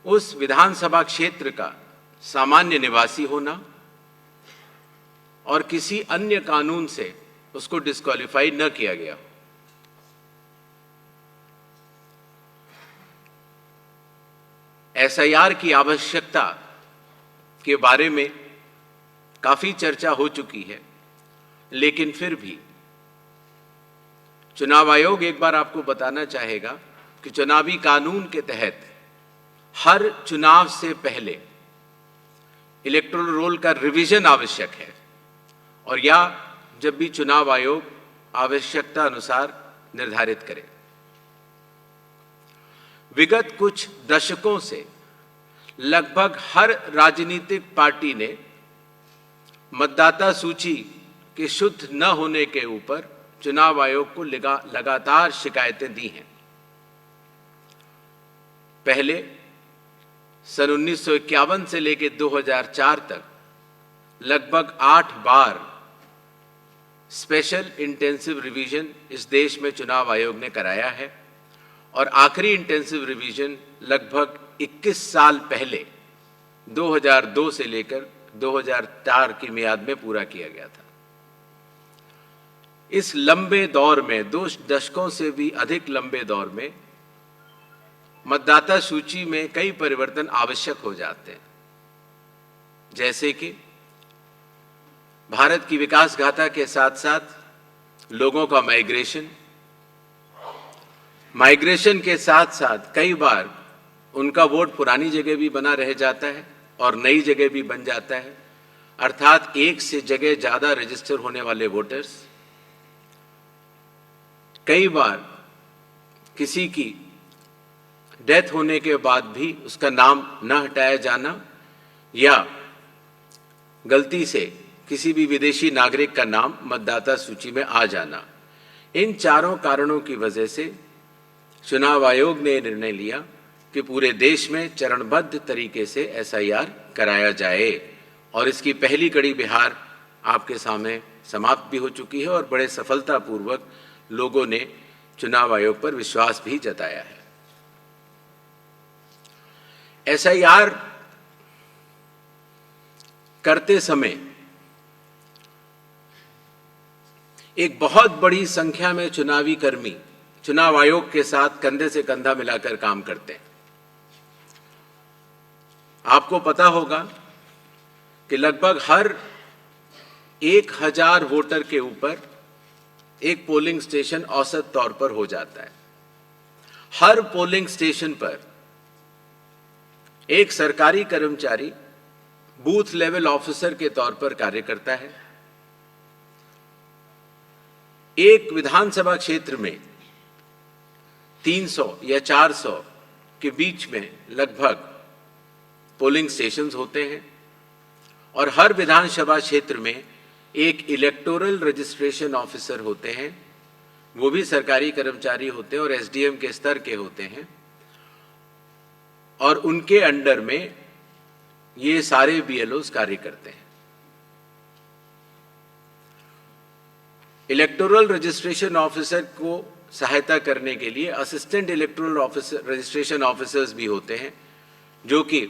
उस विधानसभा क्षेत्र का सामान्य निवासी होना और किसी अन्य कानून से उसको डिस्क्वालीफाई न किया गया हो। एसआईआर की आवश्यकता के बारे में काफी चर्चा हो चुकी है, लेकिन फिर भी चुनाव आयोग एक बार आपको बताना चाहेगा कि चुनावी कानून के तहत हर चुनाव से पहले इलेक्टोरल रोल का रिवीजन आवश्यक है, और या जब भी चुनाव आयोग आवश्यकता अनुसार निर्धारित करे। विगत कुछ दशकों से लगभग हर राजनीतिक पार्टी ने मतदाता सूची के शुद्ध न होने के ऊपर चुनाव आयोग को लगातार शिकायतें दी हैं। पहले सन 1951 से लेकर 2004 तक लगभग 8 बार स्पेशल इंटेंसिव रिवीजन इस देश में चुनाव आयोग ने कराया है, और आखिरी इंटेंसिव रिवीजन लगभग 21 साल पहले 2002 से लेकर 2004 की मियाद में पूरा किया गया था। इस लंबे दौर में, 2 दशकों से भी अधिक लंबे दौर में, मतदाता सूची में कई परिवर्तन आवश्यक हो जाते हैं, जैसे कि भारत की विकास गाथा के साथ साथ लोगों का माइग्रेशन के साथ साथ कई बार उनका वोट पुरानी जगह भी बना रह जाता है और नई जगह भी बन जाता है, अर्थात एक से जगह ज्यादा रजिस्टर होने वाले वोटर्स। कई बार किसी की डेथ होने के बाद भी उसका नाम न हटाया जाना, या गलती से किसी भी विदेशी नागरिक का नाम मतदाता सूची में आ जाना। इन चारों कारणों की वजह से चुनाव आयोग ने निर्णय लिया कि पूरे देश में चरणबद्ध तरीके से एसआईआर कराया जाए, और इसकी पहली कड़ी बिहार आपके सामने समाप्त भी हो चुकी है, और बड़े सफलतापूर्वक लोगों ने चुनाव आयोग पर विश्वास भी जताया है। एसआईआर करते समय एक बहुत बड़ी संख्या में चुनावी कर्मी चुनाव आयोग के साथ कंधे से कंधा मिलाकर काम करते हैं। आपको पता होगा कि लगभग हर 1000 वोटर के ऊपर एक पोलिंग स्टेशन औसत तौर पर हो जाता है। हर पोलिंग स्टेशन पर एक सरकारी कर्मचारी बूथ लेवल ऑफिसर के तौर पर कार्य करता है। एक विधानसभा क्षेत्र में 300 या 400 के बीच में लगभग पोलिंग स्टेशंस होते हैं, और हर विधानसभा क्षेत्र में एक इलेक्टोरल रजिस्ट्रेशन ऑफिसर होते हैं। वो भी सरकारी कर्मचारी होते हैं और एसडीएम के स्तर के होते हैं, और उनके अंडर में ये सारे बीएलओज कार्य करते हैं। इलेक्टोरल रजिस्ट्रेशन ऑफिसर को सहायता करने के लिए assistant electoral officer registration officers भी होते हैं, जो कि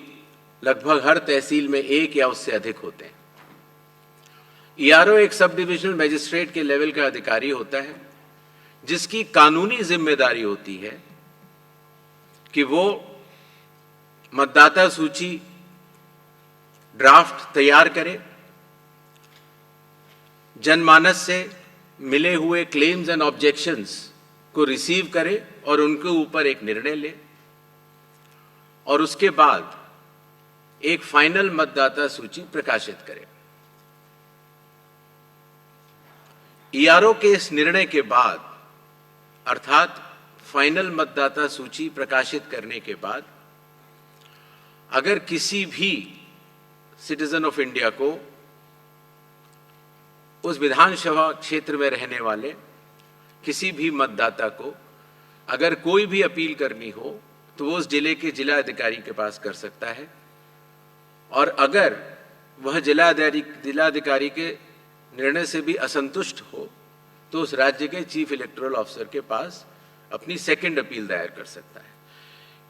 लगभग हर तहसील में एक या उससे अधिक होते हैं। ईआरओ एक सब डिविजनल मजिस्ट्रेट के लेवल का अधिकारी होता है, जिसकी कानूनी जिम्मेदारी होती है कि वो मतदाता सूची ड्राफ्ट तैयार करे, जनमानस से मिले हुए क्लेम्स एंड ऑब्जेक्शंस को रिसीव करे और उनके ऊपर एक निर्णय ले, और उसके बाद एक फाइनल मतदाता सूची प्रकाशित करे। ईआरओ के इस निर्णय के बाद, अर्थात फाइनल मतदाता सूची प्रकाशित करने के बाद, अगर किसी भी सिटीजन ऑफ इंडिया को, उस विधानसभा क्षेत्र में रहने वाले किसी भी मतदाता को अगर कोई भी अपील करनी हो तो वो उस जिले के जिला अधिकारी के पास कर सकता है, और अगर वह जिलाधिकारी के निर्णय से भी असंतुष्ट हो तो उस राज्य के चीफ इलेक्टोरल ऑफिसर के पास अपनी सेकंड अपील दायर कर सकता है।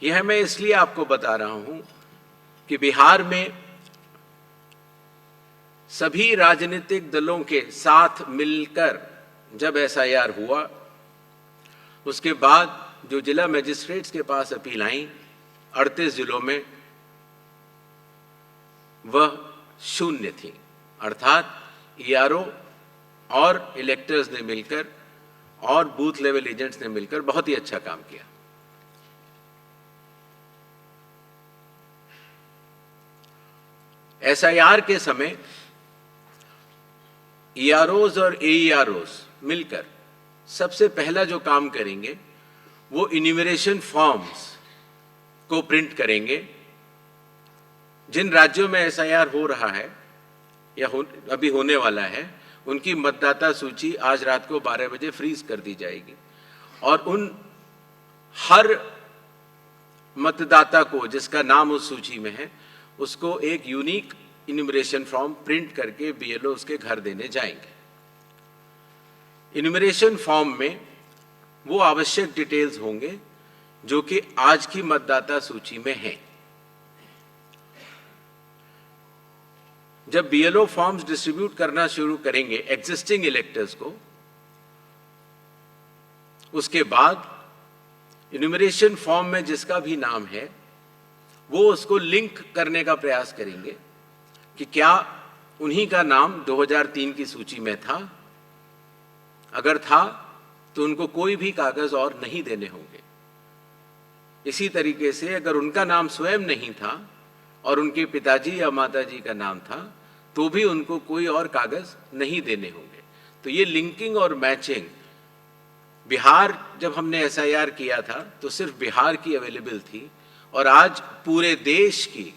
यह मैं इसलिए आपको बता रहा हूं कि बिहार में सभी राजनीतिक दलों के साथ मिलकर जब एसआईआर हुआ, उसके बाद जो जिला मजिस्ट्रेट्स के पास अपील आई 38 जिलों में, वह शून्य थी। अर्थात ईआरओ और इलेक्टर्स ने मिलकर और बूथ लेवल एजेंट्स ने मिलकर बहुत ही अच्छा काम किया। एसआईआर के समय ईआरओज और एईआरओज मिलकर सबसे पहला जो काम करेंगे वो इन्यूमरेशन फॉर्म्स को प्रिंट करेंगे। जिन राज्यों में एसआईआर हो रहा है या अभी होने वाला है, उनकी मतदाता सूची आज रात को 12 बजे फ्रीज कर दी जाएगी और उन हर मतदाता को जिसका नाम उस सूची में है, उसको एक यूनिक इन्यूमरेशन फॉर्म प्रिंट करके बीएलओ उसके घर देने जाएंगे। इन्यूमरेशन फॉर्म में वो आवश्यक डिटेल्स होंगे जो कि आज की मतदाता सूची में हैं। जब बीएलओ फॉर्म्स डिस्ट्रीब्यूट करना शुरू करेंगे एग्जिस्टिंग इलेक्टर्स को, उसके बाद इन्यूमरेशन फॉर्म में जिसका भी नाम है वो उसको लिंक करने का प्रयास करेंगे कि क्या उन्हीं का नाम 2003 की सूची में था। अगर था तो उनको कोई भी कागज और नहीं देने होंगे। इसी तरीके से अगर उनका नाम स्वयं नहीं था और उनके पिताजी या माताजी का नाम था तो भी उनको कोई और कागज नहीं देने होंगे। तो ये लिंकिंग और मैचिंग, बिहार जब हमने एसआईआर किया था तो सिर्फ बिहार की अवेलेबल थी और आज पूरे देश की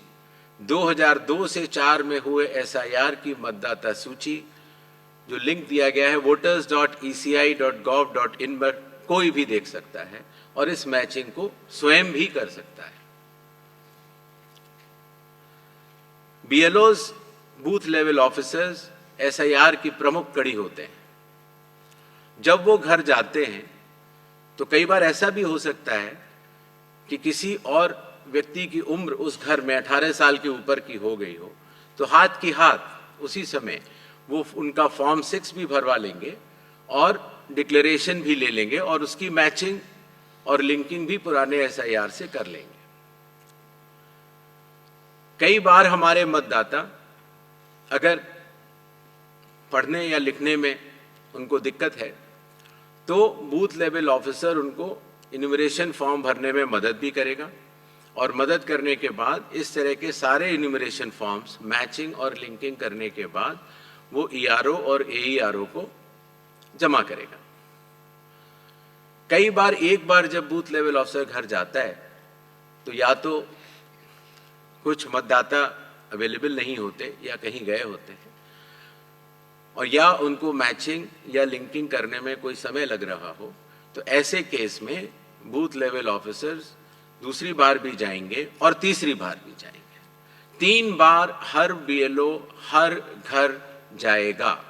2002 से 4 में हुए एसआईआर की मतदाता सूची जो लिंक दिया गया है voters.eci.gov.in पर कोई भी देख सकता है और इस मैचिंग को स्वयं भी कर सकता है। बीएलओज, बूथ लेवल ऑफिसर्स एसआईआर की प्रमुख कड़ी होते हैं। जब वो घर जाते हैं तो कई बार ऐसा भी हो सकता है कि किसी और व्यक्ति की उम्र उस घर में 18 साल के ऊपर की हो गई हो, तो हाथ की हाथ उसी समय वो उनका फॉर्म 6 भी भरवा लेंगे और डिक्लेरेशन भी ले लेंगे और उसकी मैचिंग और लिंकिंग भी पुराने एसआईआर से कर लेंगे। कई बार हमारे मतदाता अगर पढ़ने या लिखने में उनको दिक्कत है तो बूथ लेवल ऑफिसर उनको इन्यूमरेशन फॉर्म भरने में मदद भी करेगा और मदद करने के बाद इस तरह के सारे इन्यूमरेशन फॉर्म्स मैचिंग और लिंकिंग करने के बाद वो ईआरओ और एईआरओ को जमा करेगा। कई बार एक बार जब बूथ लेवल ऑफिसर घर जाता है तो या तो कुछ मतदाता अवेलेबल नहीं होते या कहीं गए होते हैं और या उनको मैचिंग या लिंकिंग करने में कोई समय लग रहा हो, तो ऐसे केस में बूथ लेवल ऑफिसर्स दूसरी बार भी जाएंगे और तीसरी बार भी जाएंगे। 3 बार हर बीएलओ हर घर जाएगा।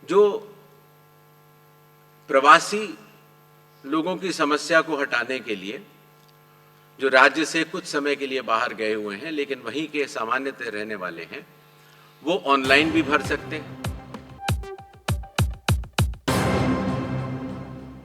जो प्रवासी लोगों की समस्या को हटाने के लिए, जो राज्य से कुछ समय के लिए बाहर गए हुए हैं लेकिन वहीं के सामान्यतः रहने वाले हैं, वो ऑनलाइन भी भर सकते हैं।